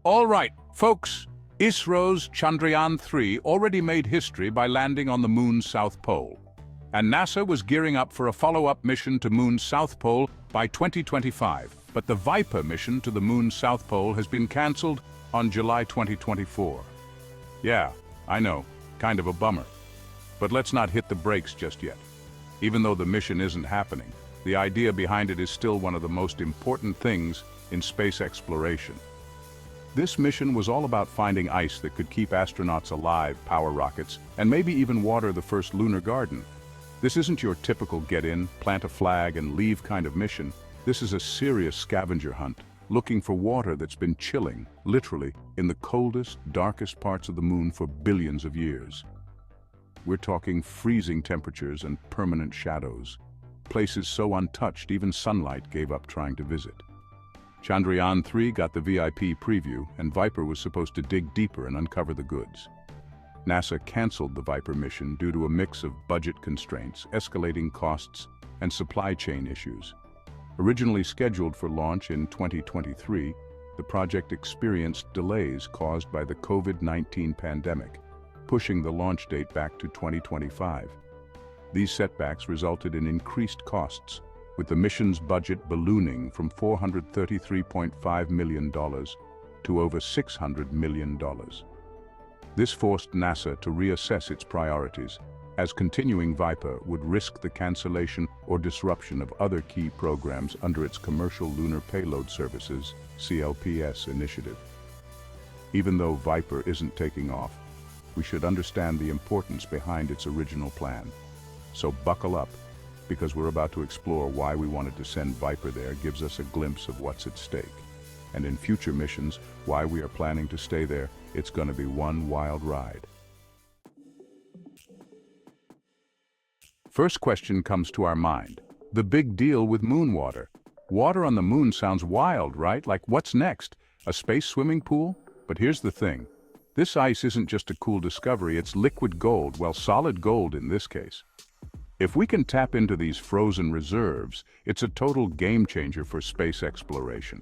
All right, folks, ISRO's Chandrayaan-3 already made history by landing on the Moon's South Pole. And NASA was gearing up for a follow-up mission to Moon's South Pole by 2025. But the VIPER mission to the Moon's South Pole has been cancelled on July 2024. Yeah, I know, kind of a bummer. But let's not hit the brakes just yet. Even though the mission isn't happening, the idea behind it is still one of the most important things in space exploration. This mission was all about finding ice that could keep astronauts alive, power rockets, and maybe even water the first lunar garden. This isn't your typical get in, plant a flag, and leave kind of mission. This is a serious scavenger hunt, looking for water that's been chilling, literally, in the coldest, darkest parts of the Moon for billions of years. We're talking freezing temperatures and permanent shadows, places so untouched even sunlight gave up trying to visit. Chandrayaan-3 got the VIP preview, and VIPER was supposed to dig deeper and uncover the goods. NASA canceled the VIPER mission due to a mix of budget constraints, escalating costs, and supply chain issues. Originally scheduled for launch in 2023, the project experienced delays caused by the COVID-19 pandemic, pushing the launch date back to 2025. These setbacks resulted in increased costs, with the mission's budget ballooning from $433.5 million to over $600 million. This forced NASA to reassess its priorities, as continuing VIPER would risk the cancellation or disruption of other key programs under its Commercial Lunar Payload Services (CLPS) initiative. Even though VIPER isn't taking off, we should understand the importance behind its original plan. So buckle up, because we're about to explore why we wanted to send VIPER there gives us a glimpse of what's at stake. And in future missions, why we are planning to stay there. It's going to be one wild ride. First question comes to our mind. The big deal with moon water. Water on the moon sounds wild, right? Like what's next? A space swimming pool? But here's the thing. This ice isn't just a cool discovery, it's liquid gold, well, solid gold in this case. If we can tap into these frozen reserves, it's a total game changer for space exploration.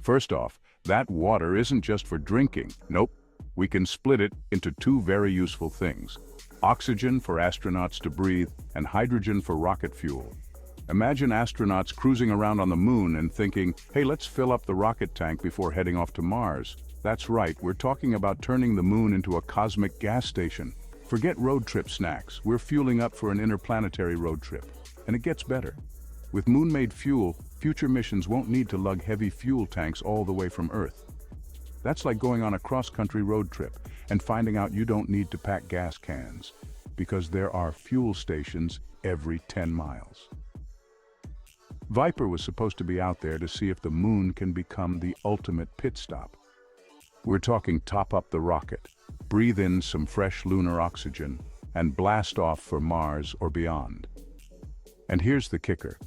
First off, that water isn't just for drinking. Nope. We can split it into two very useful things: oxygen for astronauts to breathe and hydrogen for rocket fuel. Imagine astronauts cruising around on the moon and thinking, hey, let's fill up the rocket tank before heading off to Mars. That's right, we're talking about turning the moon into a cosmic gas station. Forget road trip snacks, we're fueling up for an interplanetary road trip. And it gets better. With moon-made fuel, future missions won't need to lug heavy fuel tanks all the way from Earth. That's like going on a cross-country road trip and finding out you don't need to pack gas cans, because there are fuel stations every 10 miles. VIPER was supposed to be out there to see if the moon can become the ultimate pit stop. We're talking top up the rocket, breathe in some fresh lunar oxygen, and blast off for Mars or beyond. And here's the kicker.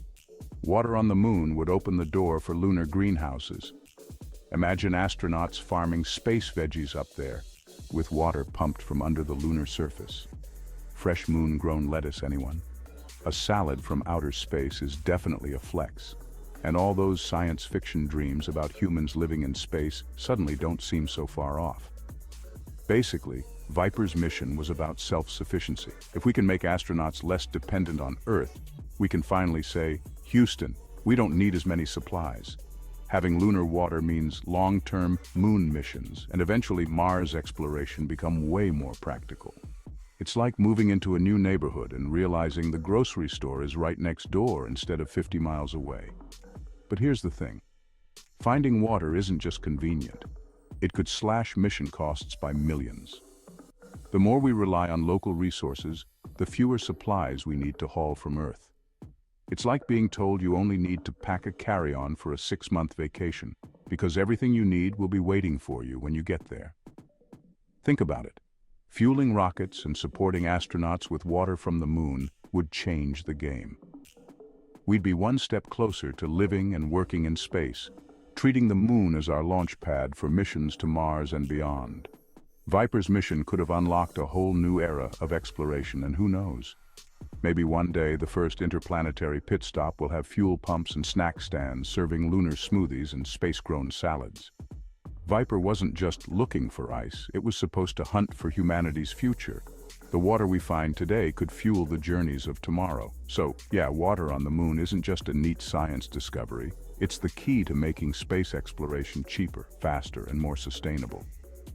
Water on the moon would open the door for lunar greenhouses. Imagine astronauts farming space veggies up there, with water pumped from under the lunar surface. Fresh moon-grown lettuce, anyone? A salad from outer space is definitely a flex. And all those science fiction dreams about humans living in space suddenly don't seem so far off. Basically, VIPER's mission was about self-sufficiency. If we can make astronauts less dependent on Earth, we can finally say, Houston, we don't need as many supplies. Having lunar water means long-term moon missions, and eventually Mars exploration become way more practical. It's like moving into a new neighborhood and realizing the grocery store is right next door instead of 50 miles away. But here's the thing. Finding water isn't just convenient. It could slash mission costs by millions. The more we rely on local resources, the fewer supplies we need to haul from Earth. It's like being told you only need to pack a carry-on for a 6-month vacation, because everything you need will be waiting for you when you get there. Think about it. Fueling rockets and supporting astronauts with water from the moon would change the game. We'd be one step closer to living and working in space, treating the moon as our launch pad for missions to Mars and beyond. VIPER's mission could have unlocked a whole new era of exploration, and who knows? Maybe one day the first interplanetary pit stop will have fuel pumps and snack stands serving lunar smoothies and space-grown salads. VIPER wasn't just looking for ice, it was supposed to hunt for humanity's future. The water we find today could fuel the journeys of tomorrow. So, yeah, water on the moon isn't just a neat science discovery, it's the key to making space exploration cheaper, faster, and more sustainable.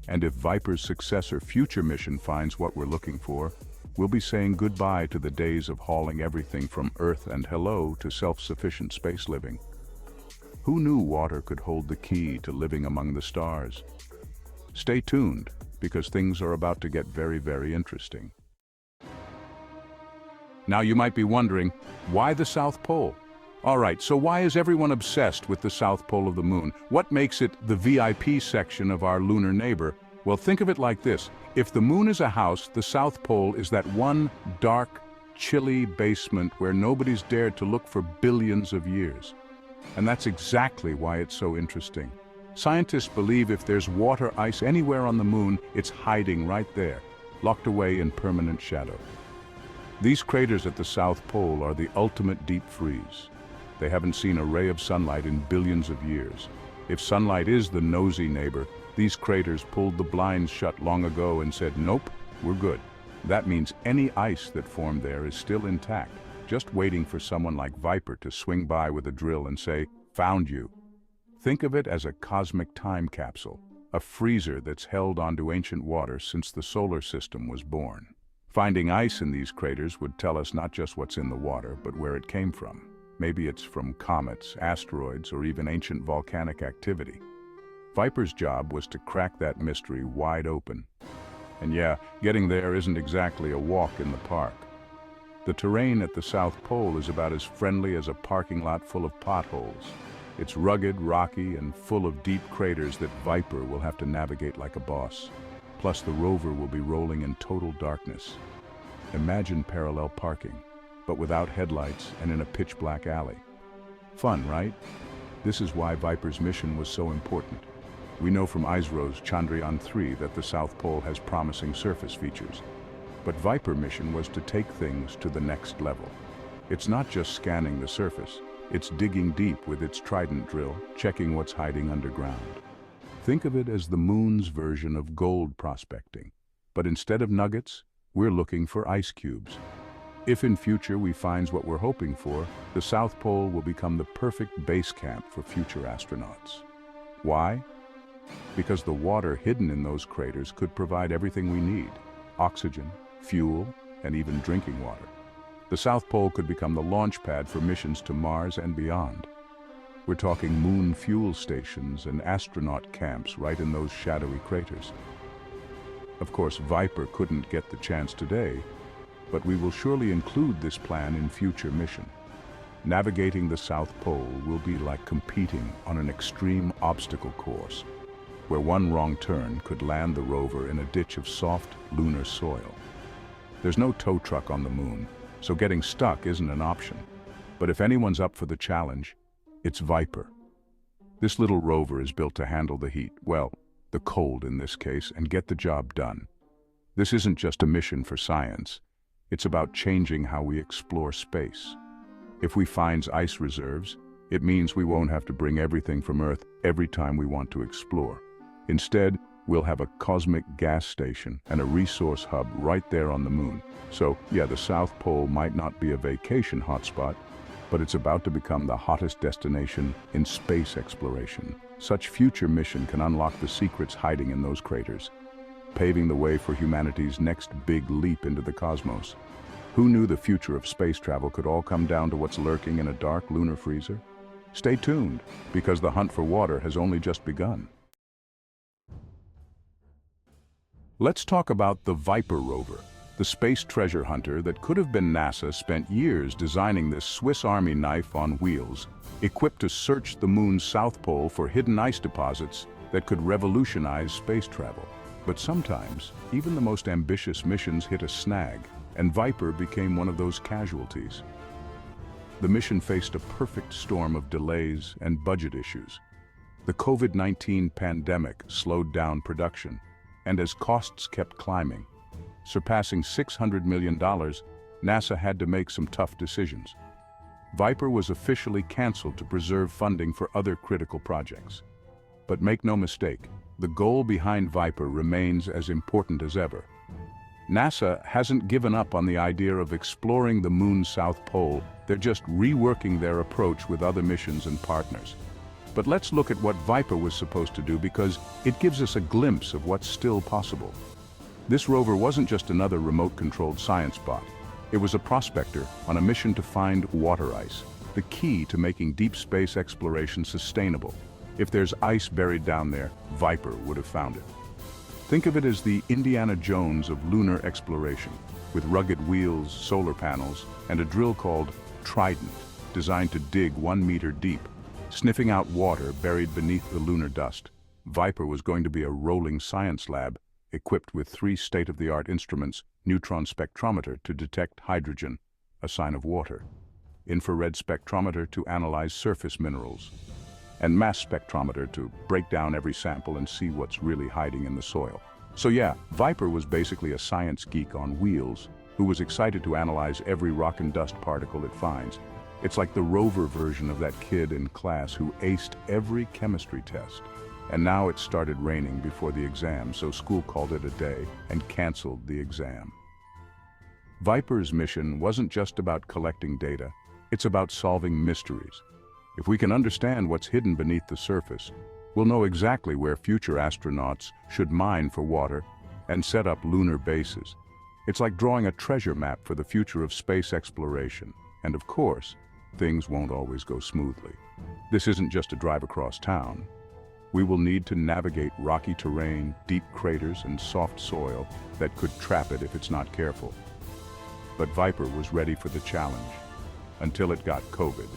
And if VIPER's successor future mission finds what we're looking for, we'll be saying goodbye to the days of hauling everything from Earth and hello to self-sufficient space living. Who knew water could hold the key to living among the stars? Stay tuned, because things are about to get very, very interesting. Now you might be wondering, why the South Pole? Alright, so why is everyone obsessed with the South Pole of the moon? What makes it the VIP section of our lunar neighbor? Well, think of it like this. If the moon is a house, the South Pole is that one dark, chilly basement where nobody's dared to look for billions of years. And that's exactly why it's so interesting. Scientists believe if there's water ice anywhere on the moon, it's hiding right there, locked away in permanent shadow. These craters at the South Pole are the ultimate deep freeze. They haven't seen a ray of sunlight in billions of years. If sunlight is the nosy neighbor, these craters pulled the blinds shut long ago and said, nope, we're good. That means any ice that formed there is still intact, just waiting for someone like VIPER to swing by with a drill and say, found you. Think of it as a cosmic time capsule, a freezer that's held onto ancient water since the solar system was born. Finding ice in these craters would tell us not just what's in the water, but where it came from. Maybe it's from comets, asteroids, or even ancient volcanic activity. VIPER's job was to crack that mystery wide open. And yeah, getting there isn't exactly a walk in the park. The terrain at the South Pole is about as friendly as a parking lot full of potholes. It's rugged, rocky, and full of deep craters that VIPER will have to navigate like a boss. Plus, the rover will be rolling in total darkness. Imagine parallel parking, but without headlights and in a pitch-black alley. Fun, right? This is why VIPER's mission was so important. We know from ISRO's Chandrayaan-3 that the South Pole has promising surface features. But VIPER mission was to take things to the next level. It's not just scanning the surface, it's digging deep with its Trident drill, checking what's hiding underground. Think of it as the moon's version of gold prospecting. But instead of nuggets, we're looking for ice cubes. If in future we find what we're hoping for, the South Pole will become the perfect base camp for future astronauts. Why? Because the water hidden in those craters could provide everything we need: oxygen, fuel, and even drinking water. The South Pole could become the launch pad for missions to Mars and beyond. We're talking moon fuel stations and astronaut camps right in those shadowy craters. Of course, VIPER couldn't get the chance today, but we will surely include this plan in future mission. Navigating the South Pole will be like competing on an extreme obstacle course, where one wrong turn could land the rover in a ditch of soft, lunar soil. There's no tow truck on the moon, so getting stuck isn't an option. But if anyone's up for the challenge, it's VIPER. This little rover is built to handle the heat, well, the cold in this case, and get the job done. This isn't just a mission for science. It's about changing how we explore space. If we find ice reserves, it means we won't have to bring everything from Earth every time we want to explore. Instead, we'll have a cosmic gas station and a resource hub right there on the moon. So, yeah, the South Pole might not be a vacation hotspot, but it's about to become the hottest destination in space exploration. Such future mission can unlock the secrets hiding in those craters, paving the way for humanity's next big leap into the cosmos. Who knew the future of space travel could all come down to what's lurking in a dark lunar freezer? Stay tuned, because the hunt for water has only just begun. Let's talk about the VIPER rover. The space treasure hunter that could have been NASA spent years designing this Swiss Army knife on wheels, equipped to search the moon's South Pole for hidden ice deposits that could revolutionize space travel. But sometimes, even the most ambitious missions hit a snag, and VIPER became one of those casualties. The mission faced a perfect storm of delays and budget issues. The COVID-19 pandemic slowed down production, and as costs kept climbing, surpassing $600 million, NASA had to make some tough decisions. VIPER was officially canceled to preserve funding for other critical projects. But make no mistake, the goal behind Viper remains as important as ever. NASA hasn't given up on the idea of exploring the moon's south pole. They're just reworking their approach with other missions and partners. But let's look at what Viper was supposed to do, because it gives us a glimpse of what's still possible. This rover wasn't just another remote-controlled science bot. It was a prospector on a mission to find water ice, the key to making deep space exploration sustainable. If there's ice buried down there, Viper would have found it. Think of it as the Indiana Jones of lunar exploration, with rugged wheels, solar panels, and a drill called Trident, designed to dig 1 meter deep, sniffing out water buried beneath the lunar dust. Viper was going to be a rolling science lab, equipped with 3 state-of-the-art instruments: neutron spectrometer to detect hydrogen, a sign of water, infrared spectrometer to analyze surface minerals, and mass spectrometer to break down every sample and see what's really hiding in the soil. So yeah, Viper was basically a science geek on wheels who was excited to analyze every rock and dust particle it finds. It's like the Rover version of that kid in class who aced every chemistry test. And now it started raining before the exam, so school called it a day and canceled the exam. Viper's mission wasn't just about collecting data, it's about solving mysteries. If we can understand what's hidden beneath the surface, we'll know exactly where future astronauts should mine for water and set up lunar bases. It's like drawing a treasure map for the future of space exploration. And of course, things won't always go smoothly. This isn't just a drive across town. We will need to navigate rocky terrain, deep craters, and soft soil that could trap it if it's not careful. But Viper was ready for the challenge, until it got COVID.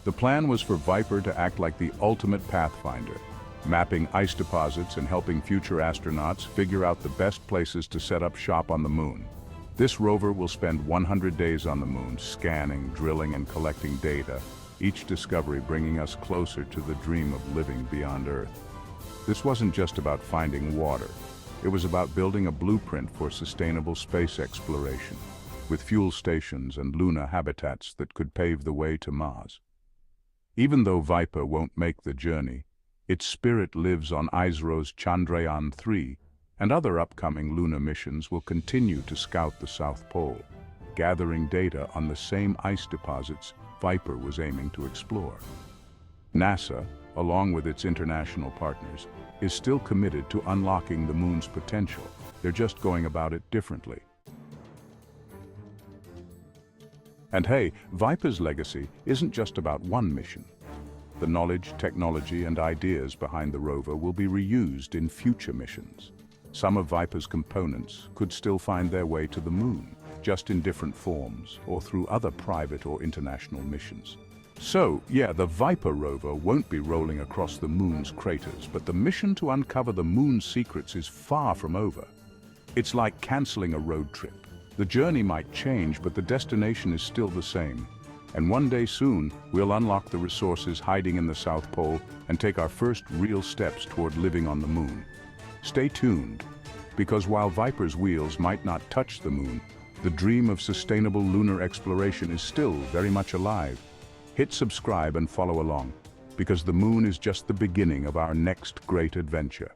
The plan was for Viper to act like the ultimate pathfinder, mapping ice deposits and helping future astronauts figure out the best places to set up shop on the moon. This rover will spend 100 days on the moon, scanning, drilling, and collecting data, each discovery bringing us closer to the dream of living beyond Earth. This wasn't just about finding water. It was about building a blueprint for sustainable space exploration, with fuel stations and lunar habitats that could pave the way to Mars. Even though Viper won't make the journey, its spirit lives on ISRO's Chandrayaan-3, and other upcoming lunar missions will continue to scout the South Pole, gathering data on the same ice deposits Viper was aiming to explore. NASA, along with its international partners, is still committed to unlocking the moon's potential. They're just going about it differently. And hey, Viper's legacy isn't just about one mission. The knowledge, technology, and ideas behind the rover will be reused in future missions. Some of Viper's components could still find their way to the moon, just in different forms or through other private or international missions. So, yeah, the Viper rover won't be rolling across the moon's craters, but the mission to uncover the moon's secrets is far from over. It's like canceling a road trip. The journey might change, but the destination is still the same. And one day soon, we'll unlock the resources hiding in the South Pole and take our first real steps toward living on the moon. Stay tuned, because while Viper's wheels might not touch the moon, the dream of sustainable lunar exploration is still very much alive. Hit subscribe and follow along, because the moon is just the beginning of our next great adventure.